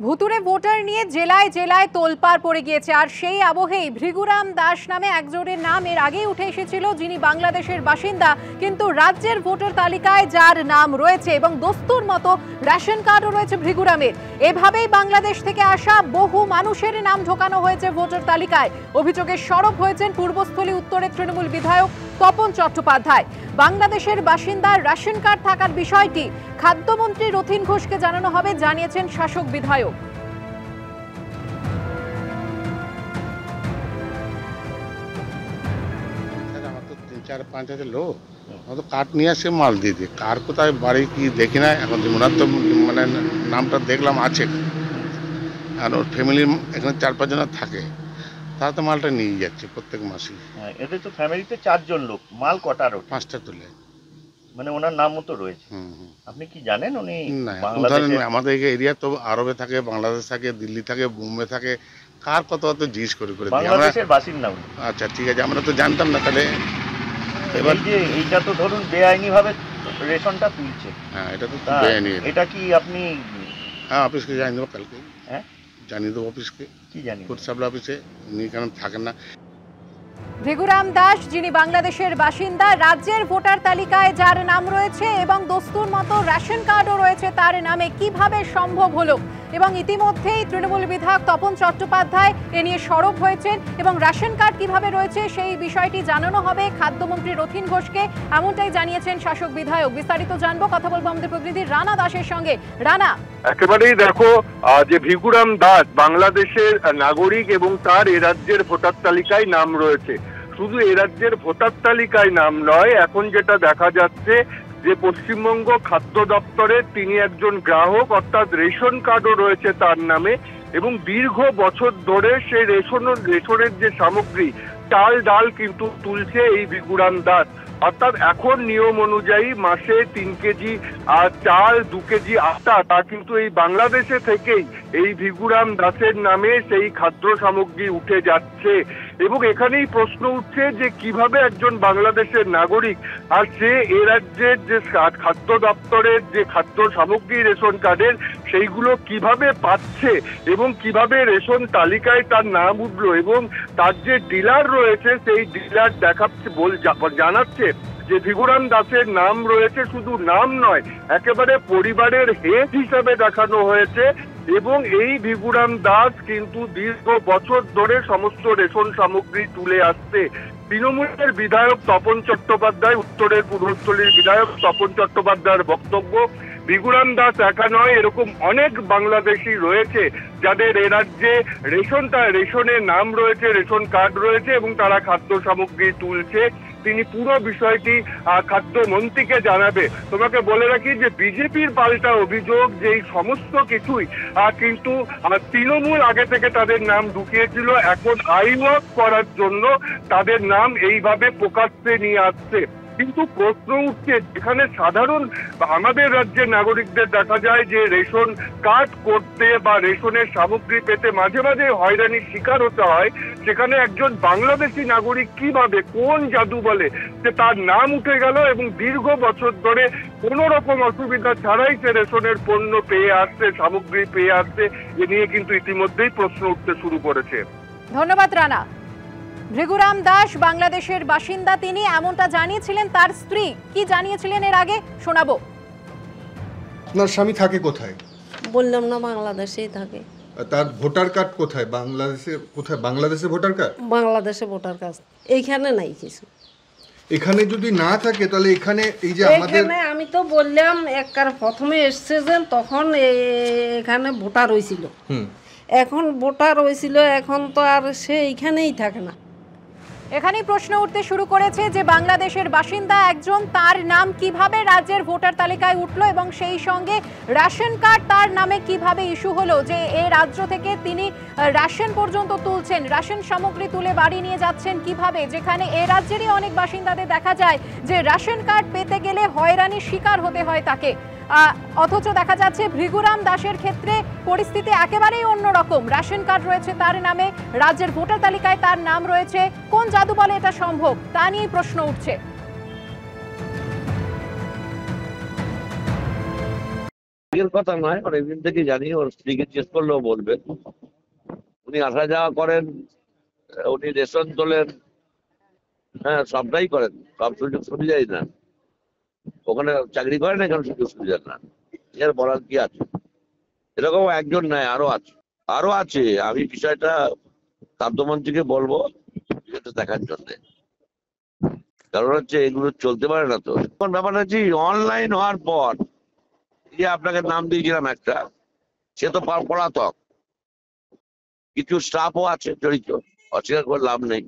ভুতুড়ে ভোটার নিয়ে জেলায় জেলায় তোলপাড় পড়ে গিয়েছে। আর সেই আবহেই ভৃগুরাম দাস নামে একজনের নাম এর আগেই উঠে এসেছিল, যিনি বাংলাদেশের বাসিন্দা, কিন্তু রাজ্যের ভোটার তালিকায় যার নাম রয়েছে এবং দস্তুর মতো রেশন কার্ডও রয়েছে ভৃগুরামের। এভাবেই বাংলাদেশ থেকে আসা বহু মানুষের নাম ঢোকানো হয়েছে ভোটার তালিকায়। অভিযোগে সরব হয়েছেন পূর্বস্থলী উত্তরের তৃণমূল বিধায়ক তপন চট্টোপাধ্যায়। বাংলাদেশের বাসিন্দার রেশন কার্ড থাকার বিষয়টি খাদ্যমন্ত্রী রথীন ঘোষকে জানানো হবে, জানিয়েছেন শাসক বিধায়ক। আমার তো 3-4-5 লোক তো কার্ড নিয়ে আসে মাল দিয়ে দিই। কার কোথায় বাড়ি কি দেখি না এখন, ওনার তো মানে নামটা দেখলাম আছে, আর ওর ফ্যামিলির এখানে 4-5 জন থাকে, তারা তো মালটা নিয়ে যাচ্ছে প্রত্যেক মাসেই। এদের তো ফ্যামিলিতে 4 জন লোক, মাল কটার? 5টা তুলে, মানে ওনার নাম মতো রয়েছে। আপনি কি জানেন উনি আমাদের এরিয়া তো আরবে থাকে, বাংলাদেশ থাকে, দিল্লি থাকে, বোম্বে থাকে, কার কত কত জিজ্ঞেস করে বাংলাদেশের বাসিন্দা উনি। আচ্ছা ঠিক আছে, আমরা তো জানতাম না। তাহলে এবার যে এইটা তো ধরুন বেআইনি ভাবে রেশনটা তুলছে। হ্যাঁ, এটা তো বেআইনি। এটা কি আপনি? হ্যাঁ, অফিসকে জানিয়ে দেবো কালকে। হ্যাঁ, জানিয়ে দেবো অফিসকে। কি জানিয়ে? ফুড সাপ্লাই অফিসে উনি কেন থাকেন না। ভৃগুরাম দাস, যিনি বাংলাদেশের বাসিন্দা, রাজ্যের ভোটার তালিকায় যার নাম রয়েছে এবং দস্তুর মতো রেশন কার্ডও রয়েছে তার নামে, কিভাবে সম্ভব হলো? এবং ইতিমধ্যেই তৃণমূল বিধায়ক তপন চট্টোপাধ্যায় এ নিয়ে সরব হয়েছেন এবং রেশন কার্ড কিভাবে রয়েছে সেই বিষয়টি জানানো হবে খাদ্যমন্ত্রী রথীন ঘোষকে, এমনটাই জানিয়েছেন শাসক বিধায়ক। বিস্তারিত জানবো, কথা বলবো আমাদের প্রতিনিধি রানা দাসের সঙ্গে। রানা, একেবারেই দেখো, যে ভৃগুরাম দাস বাংলাদেশের নাগরিক এবং তার এ রাজ্যের ভোটার তালিকায় নাম রয়েছে। শুধু এ রাজ্যের ভোটার তালিকায় নাম নয়, এখন যেটা দেখা যাচ্ছে যে পশ্চিমবঙ্গ খাদ্য দপ্তরের তিনি একজন গ্রাহক, অর্থাৎ রেশন কার্ডও রয়েছে তার নামে, এবং দীর্ঘ বছর ধরে সেই রেশনের যে সামগ্রী চাল ডাল কিন্তু তুলছে এই ভৃগুরাম দাস। অর্থাৎ এখন নিয়ম অনুযায়ী মাসে 3 কেজি চাল, 2 কেজি আটা, তা কিন্তু এই বাংলাদেশে থেকেই এই ভৃগুরাম দাসের নামে সেই খাদ্য সামগ্রী উঠে যাচ্ছে। এবং এখানেই প্রশ্ন উঠছে যে কিভাবে একজন বাংলাদেশের নাগরিক আর সে এ রাজ্যের যে খাদ্য দপ্তরের যে খাদ্য সামগ্রী রেশন কার্ডের সেইগুলো কিভাবে পাচ্ছে এবং কিভাবে রেশন তালিকায় তার নাম উঠলো, এবং তার যে ডিলার রয়েছে সেই ডিলার দেখাচ্ছে জানাচ্ছে যে ভৃগুরাম দাসের নাম রয়েছে, শুধু নাম নয় একেবারে পরিবারের হেড হিসাবে দেখানো হয়েছে। এবং এই ভৃগুরাম দাস কিন্তু দীর্ঘ বছর ধরে সমস্ত রেশন সামগ্রী তুলে আসছে। তৃণমূলের বিধায়ক তপন চট্টোপাধ্যায়, উত্তরের পূর্বস্থলীর বিধায়ক তপন চট্টোপাধ্যায়ের বক্তব্য, ভৃগুরাম দাস একা নয়, এরকম অনেক বাংলাদেশি রয়েছে যাদের এ রাজ্যে রেশনের নাম রয়েছে, রেশন কার্ড রয়েছে এবং তারা খাদ্য সামগ্রী তুলছে। তিনি পুরো বিষয়টি খাদ্যমন্ত্রীকে জানাবে। তোমাকে বলে রাখি যে বিজেপির পাল্টা অভিযোগ যে এই সমস্ত কিছুই কিন্তু তৃণমূল আগে থেকে তাদের নাম ঢুকিয়েছিল, এখন আইন করার জন্য তাদের নাম এইভাবে প্রকাশ্যে নিয়ে আসছে। কিন্তু প্রশ্ন উঠছে, যেখানে সাধারণ আমাদের রাজ্যের নাগরিকদের দেখা যায় যে রেশন কার্ড করতে বা রেশনের সামগ্রী পেতে মাঝে মাঝে হয়রানির শিকার হতে হয়, সেখানে একজন বাংলাদেশি নাগরিক কিভাবে, কোন জাদু বলে যে তার নাম উঠে গেল এবং দীর্ঘ বছর ধরে কোনো রকম অসুবিধা ছাড়াই সে রেশনের পণ্য পেয়ে আসছে, সামগ্রী পেয়ে আসছে, এ নিয়ে কিন্তু ইতিমধ্যেই প্রশ্ন উঠতে শুরু করেছে। ধন্যবাদ রানা। ভৃগুরাম দাস বাংলাদেশের বাসিন্দা, তিনি এমনটা জানিয়েছিলেন। তার স্ত্রী কি জানিয়েছিলেন এর আগে শোনাবো। আপনার স্বামী থাকে কোথায়? বললাম না, বাংলাদেশেই থাকে। তার ভোটার কার্ড কোথায়? কোথায় বাংলাদেশে ভোটার কার্ড? বাংলাদেশে ভোটার কার্ড এইখানে নাই কিছু। এখানে যদি না থাকে তাহলে এখানে এই যে আমাদের, আমি তো বললাম একবার প্রথমে এসছে যে তখন এখানে ভোটার হয়েছিল, এখন ভোটার হয়েছিল, এখন তো আর সে এইখানেই থাকে না। এখানেই প্রশ্ন উঠতে শুরু করেছে যে বাংলাদেশের বাসিন্দা একজন, তার নাম কিভাবে রাজ্যের ভোটার তালিকায় উঠলো এবং সেই সঙ্গে রেশন কার্ড তার নামে কিভাবে ইস্যু হলো, যে এই রাজ্য থেকে তিনি রেশন পর্যন্ত তুলছেন, রেশন সামগ্রী তুলে বাড়ি নিয়ে যাচ্ছেন কিভাবে, যেখানে এই রাজ্যেরই অনেক বাসিন্দাদের দেখা যায় যে রেশন কার্ড পেতে গেলে হয়রানির শিকার হতে হয় তাকে। অথচ দেখা যাচ্ছে ভৃগুরাম দাসের ক্ষেত্রে পরিস্থিতি একেবারেই অন্যরকম। রেশন কার্ড রয়েছে তার নামে, রাজ্যের ভোটার তালিকায় তার নাম রয়েছে। কোন জাদু বলে এটা সম্ভব, তা নিয়ে প্রশ্ন উঠছে। এর কথা নয়, অনেকদিন থেকে জানি, ওর স্ত্রীকে জিজ্ঞেস করলেও বলবেন। উনি আসা যাওয়া করেন, উনি রেশন তোলেন, হ্যাঁ সবটাই করেন, সব সুযোগ সুবিধাই না। ওখানে চাকরি করেন, এখানে সুযোগ সুবিধা না। এর বলার কি আছে? এরকম একজন নয়, আরো আছে। আমি বিষয়টা খাদ্যমন্ত্রীকে বলবো এটা দেখার জন্য। কারণ হচ্ছে এগুলো চলতে পারে না তো। এখন ব্যাপারটা হচ্ছে অনলাইন হওয়ার পর যে আপনাকে নাম দিয়েছিলাম একটা, সে তো পলাতক, কিছু স্টাফও আছে জড়িত, অস্বীকার করে লাভ নেই।